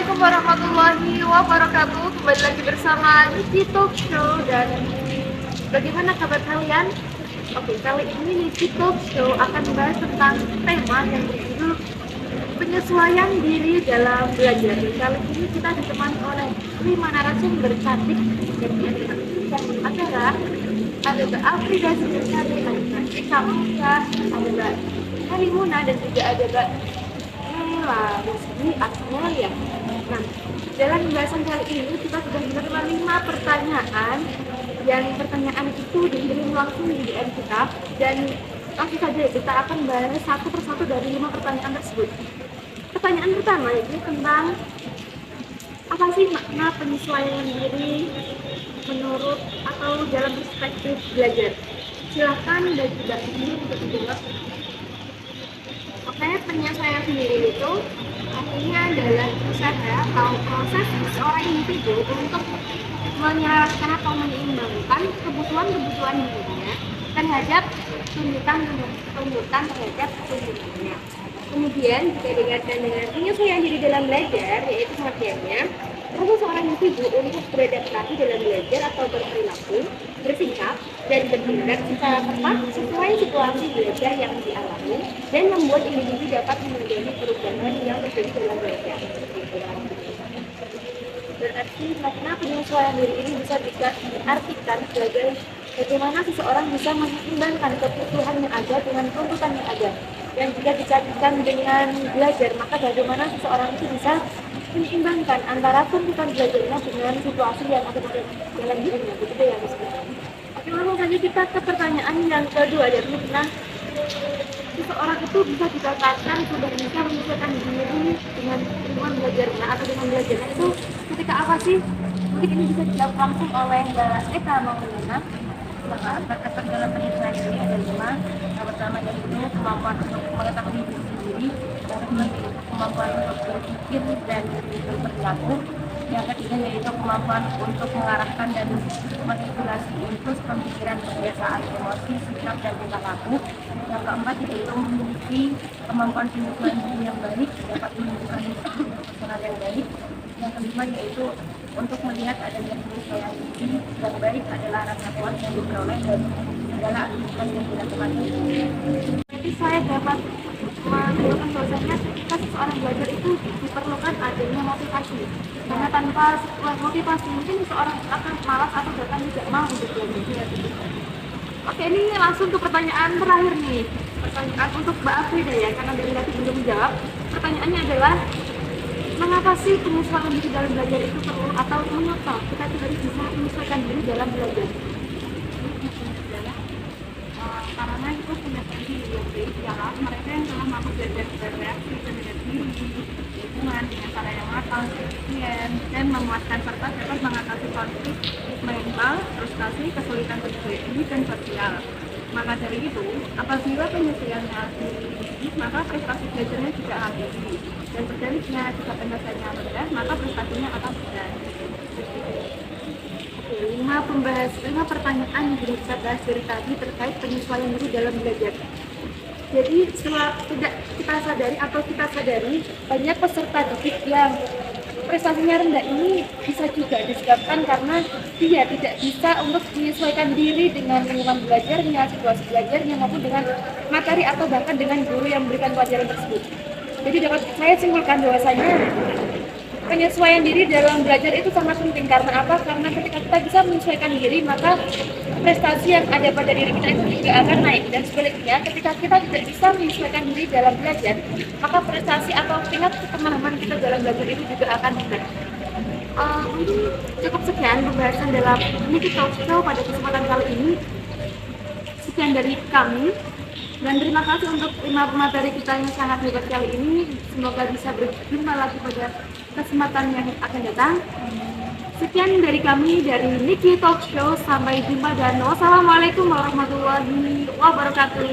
Assalamualaikum warahmatullahi wabarakatuh. Kembali lagi bersama Niki Talk Show. Dan bagaimana kabar kalian? Oke, kali ini Niki Talk Show akan membahas tentang tema yang berjudul penyesuaian diri dalam belajar. Kali ini kita ditemani oleh 5 narasumber cantik dan yang acara ada Mbak Afrida Sundari, ada Mbak Eka Musa, ada Mbak Harimuna, dan juga ada Mbak Nela Rizky Asmelia. Nah, dalam pembahasan kali ini kita sudah menerima 5 pertanyaan, yang pertanyaan itu dikirim langsung di DM kita, dan langsung saja kita akan bahas satu persatu dari 5 pertanyaan tersebut. Pertanyaan pertama ini tentang apa sih makna penyesuaian diri menurut atau dalam perspektif belajar. Silakan dan tidak ini untuk dijawab. Oke, penyesuaian sendiri itu artinya adalah usaha atau proses seorang individu untuk menyelaraskan atau menyeimbangkan kebutuhan dirinya terhadap tuntutan terhadap tuntutannya. Kemudian jika dikaitkan dengan penyesuaian diri dalam belajar, yaitu pengertiannya proses seorang individu untuk beradaptasi dalam belajar atau berperilaku, bersikap, dan bertindak secara tepat sesuai situasi belajar yang dialami dan membuat individu dapat menghadapi perubahan yang terjadi dalam belajar. Berarti makna penyesuaian diri ini bisa diartikan sebagai bagaimana seseorang bisa menyeimbangkan kebutuhan yang ada dengan tuntutan yang ada. Dan jika dikaitkan dengan belajar, maka bagaimana seseorang itu bisa menyeimbangkan antara tuntutan belajarnya dengan situasi yang ada dalam dirinya. Begitu ya, Mas. Oke, langsung saja kita ke pertanyaan yang kedua, yaitu tentang seseorang itu bisa dikatakan sudah bisa menyesuaikan diri dengan lingkungan belajarnya atau dengan belajarnya itu ketika apa sih? Mungkin ini bisa dijawab langsung oleh Mbak Eka Maulana. Terdapat dalam penyesuaian diri ada 5. Yang pertama yaitu kemampuan untuk mengetahui diri sendiri, yang kedua yaitu kemampuan untuk berpikir dan berperilaku, yang ketiga yaitu kemampuan untuk mengarahkan dan manipulasi impuls pemikiran, kebiasaan, emosi, sikap, dan tingkah laku, yang keempat yaitu memiliki kemampuan penyesuaian diri yang baik, dapat menunjukkan personal yang baik, yang kelima yaitu untuk melihat adanya penyesuaian diri yang baik adalah rasa puas yang diperoleh dari segala aktivitas yang dilakukan. Jadi saya dapat menunjukkan bahwasanya ketika seseorang belajar itu diperlukan adanya motivasi. Karena tanpa motivasi mungkin seseorang akan malas atau bahkan tidak mau untuk belajar. Oke, ini langsung ke pertanyaan terakhir nih. Pertanyaan untuk Mbak Afrida ya, karena dari tadi belum jawab. Pertanyaannya adalah, mengapa sih penyesuaian diri dalam belajar itu perlu, atau mengapa kita tidak bisa menyesuaikan diri dalam belajar? Karena itu punya diri yang baik ialah mereka yang telah mampu belajar bereaksi terhadap diri, lingkungan dengan cara yang matang, efisien, dan memuaskan serta dapat mengatasi konflik mental, frustasi, kesulitan bersesuaian diri, dan sosial. Maka dari itu, apabila penyesuaiannya tinggi, maka prestasi belajarnya juga akan tinggi. Dan sebaliknya, jika penyesuaiannya rendah, maka prestasinya akan rendah. 5 pertanyaan yang sudah kita bahas dari tadi terkait penyesuaian diri dalam belajar. Jadi setelah tidak kita sadari atau kita sadari, banyak peserta didik yang prestasinya rendah ini bisa juga disebabkan karena dia tidak bisa untuk menyesuaikan diri dengan lingkungan belajarnya, situasi belajarnya, maupun dengan materi atau bahkan dengan guru yang memberikan pelajaran tersebut. Jadi dapat saya simpulkan bahwasanya penyesuaian diri dalam belajar itu sangat penting. Karena apa? Karena ketika kita bisa menyesuaikan diri, maka prestasi yang ada pada diri kita itu juga akan naik. Dan sebaliknya, ketika kita tidak bisa menyesuaikan diri dalam belajar, maka prestasi atau tingkat pemahaman kita dalam belajar itu juga akan rendah. Mungkin cukup sekian pembahasan dalam Niki Talk Show pada kesempatan kali ini. Sekian dari kami. Dan terima kasih untuk 5 pemateri kita yang sangat hebat kali ini. Semoga bisa berjumpa lagi pada kesempatan yang akan datang. Sekian dari kami dari Niki Talk Show. Sampai jumpa dan wassalamualaikum warahmatullahi wabarakatuh.